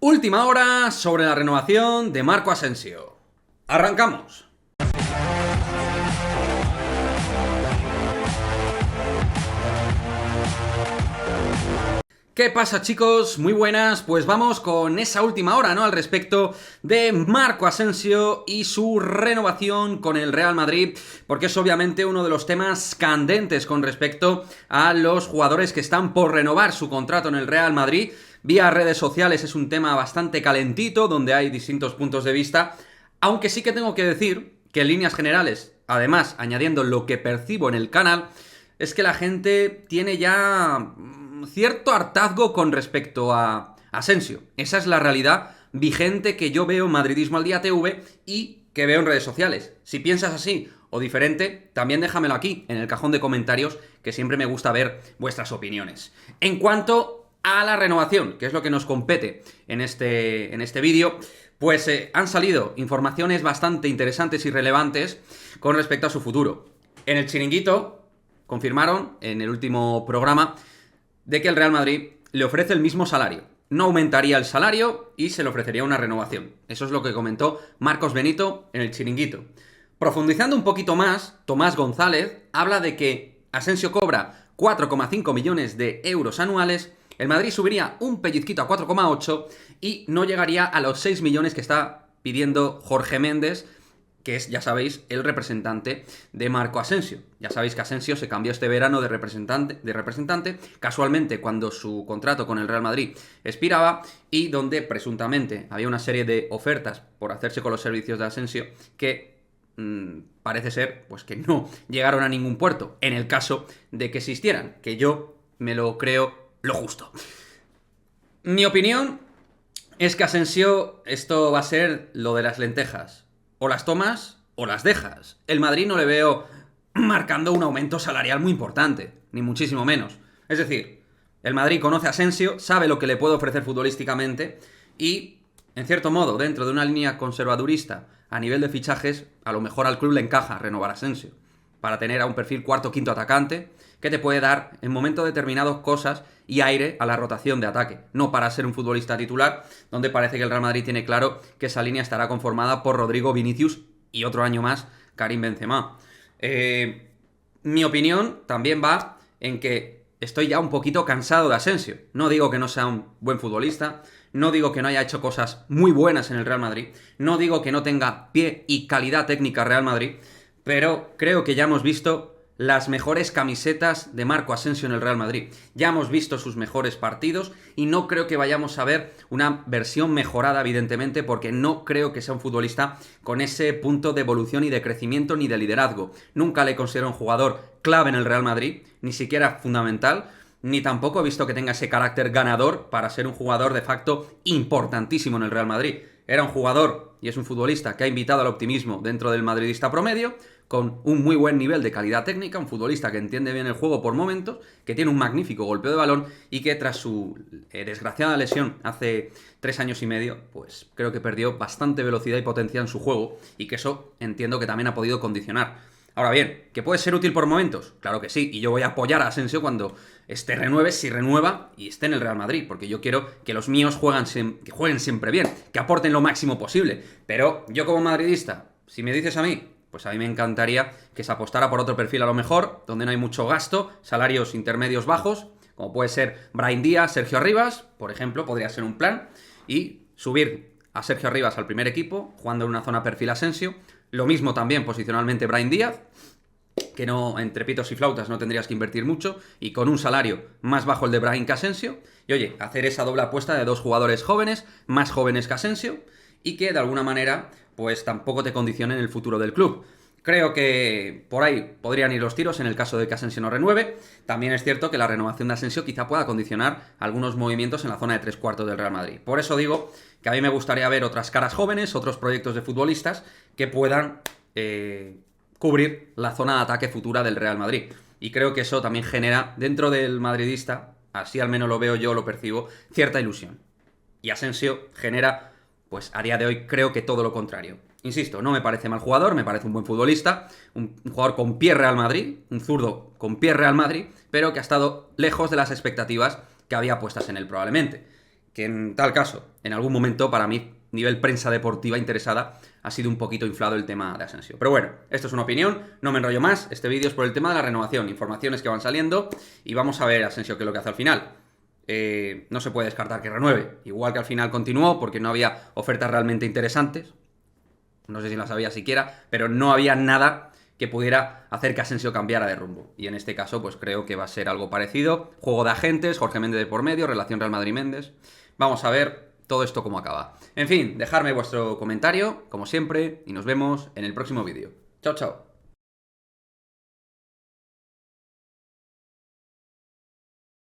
Última hora sobre la renovación de Marco Asensio. ¡Arrancamos! ¿Qué pasa, chicos? Muy buenas, pues vamos con esa última hora, ¿no? Al respecto de Marco Asensio y su renovación con el Real Madrid, porque es obviamente uno de los temas candentes con respecto a los jugadores que están por renovar su contrato en el Real Madrid. Vía redes sociales es un tema bastante calentito, donde hay distintos puntos de vista, aunque sí que tengo que decir que en líneas generales, además, añadiendo lo que percibo en el canal, es que la gente tiene ya cierto hartazgo con respecto a Asensio. Esa es la realidad vigente que yo veo en Madridismo al Día TV y que veo en redes sociales. Si piensas así o diferente, también déjamelo aquí, en el cajón de comentarios, que siempre me gusta ver vuestras opiniones. En cuanto a la renovación, que es lo que nos compete en este vídeo, pues han salido informaciones bastante interesantes y relevantes con respecto a su futuro. En el Chiringuito confirmaron, en el último programa, de que el Real Madrid le ofrece el mismo salario. No aumentaría el salario y se le ofrecería una renovación. Eso es lo que comentó Marcos Benito en el Chiringuito. Profundizando un poquito más, Tomás González habla de que Asensio cobra 4,5 millones de euros anuales, el Madrid subiría un pellizquito a 4,8 y no llegaría a los 6 millones que está pidiendo Jorge Méndez, que es, ya sabéis, el representante de Marco Asensio. Ya sabéis que Asensio se cambió este verano de representante, casualmente cuando su contrato con el Real Madrid expiraba y donde presuntamente había una serie de ofertas por hacerse con los servicios de Asensio que parece ser pues que no llegaron a ningún puerto, en el caso de que existieran, que yo me lo creo lo justo. Mi opinión es que Asensio, esto va a ser lo de las lentejas. O las tomas o las dejas. El Madrid no le veo marcando un aumento salarial muy importante, ni muchísimo menos. Es decir, el Madrid conoce a Asensio, sabe lo que le puede ofrecer futbolísticamente y, en cierto modo, dentro de una línea conservadurista a nivel de fichajes, a lo mejor al club le encaja renovar a Asensio para tener a un perfil cuarto o quinto atacante que te puede dar en momentos determinados cosas y aire a la rotación de ataque, no para ser un futbolista titular, donde parece que el Real Madrid tiene claro que esa línea estará conformada por Rodrigo, Vinicius y otro año más Karim Benzema. Mi opinión también va en que estoy ya un poquito cansado de Asensio. No digo que no sea un buen futbolista, no digo que no haya hecho cosas muy buenas en el Real Madrid, no digo que no tenga pie y calidad técnica Real Madrid, pero creo que ya hemos visto las mejores camisetas de Marco Asensio en el Real Madrid. Ya hemos visto sus mejores partidos y no creo que vayamos a ver una versión mejorada, evidentemente, porque no creo que sea un futbolista con ese punto de evolución y de crecimiento ni de liderazgo. Nunca le considero un jugador clave en el Real Madrid, ni siquiera fundamental, ni tampoco he visto que tenga ese carácter ganador para ser un jugador de facto importantísimo en el Real Madrid. Era un jugador y es un futbolista que ha invitado al optimismo dentro del madridista promedio, con un muy buen nivel de calidad técnica, un futbolista que entiende bien el juego por momentos, que tiene un magnífico golpeo de balón y que tras su desgraciada lesión hace 3 años y medio, pues creo que perdió bastante velocidad y potencia en su juego y que eso entiendo que también ha podido condicionar. Ahora bien, ¿que puede ser útil por momentos? Claro que sí, y yo voy a apoyar a Asensio cuando renueve, si renueva y esté en el Real Madrid, porque yo quiero que los míos que jueguen siempre bien, que aporten lo máximo posible. Pero yo como madridista, si me dices a mí, pues a mí me encantaría que se apostara por otro perfil a lo mejor, donde no hay mucho gasto, salarios intermedios bajos, como puede ser Brahim Díaz, Sergio Arribas, por ejemplo, podría ser un plan, y subir a Sergio Arribas al primer equipo, jugando en una zona perfil Asensio. Lo mismo también posicionalmente Brahim Díaz, que no, entre pitos y flautas no tendrías que invertir mucho, y con un salario más bajo el de Brahim que Asensio, y oye, hacer esa doble apuesta de dos jugadores jóvenes, más jóvenes que Asensio, y que de alguna manera pues tampoco te condicionen el futuro del club. Creo que por ahí podrían ir los tiros en el caso de que Asensio no renueve. También es cierto que la renovación de Asensio quizá pueda condicionar algunos movimientos en la zona de 3/4 del Real Madrid. Por eso digo que a mí me gustaría ver otras caras jóvenes, otros proyectos de futbolistas que puedan cubrir la zona de ataque futura del Real Madrid. Y creo que eso también genera dentro del madridista, así al menos lo veo yo, lo percibo, cierta ilusión. Y Asensio genera, pues a día de hoy creo que todo lo contrario. Insisto, no me parece mal jugador, me parece un buen futbolista, un jugador con pie Real Madrid, un zurdo con pie Real Madrid, pero que ha estado lejos de las expectativas que había puestas en él probablemente. que en tal caso, en algún momento para mí, nivel prensa deportiva interesada, ha sido un poquito inflado el tema de Asensio. Pero bueno, esto es una opinión, no me enrollo más, este vídeo es por el tema de la renovación, informaciones que van saliendo y vamos a ver Asensio qué es lo que hace al final. No se puede descartar que renueve, igual que al final continuó porque no había ofertas realmente interesantes, no sé si las había siquiera, pero no había nada que pudiera hacer que Asensio cambiara de rumbo. Y en este caso, pues creo que va a ser algo parecido. Juego de agentes, Jorge Méndez de por medio, relación Real Madrid-Méndez. Vamos a ver todo esto cómo acaba. En fin, dejadme vuestro comentario, como siempre, y nos vemos en el próximo vídeo. Chao, chao.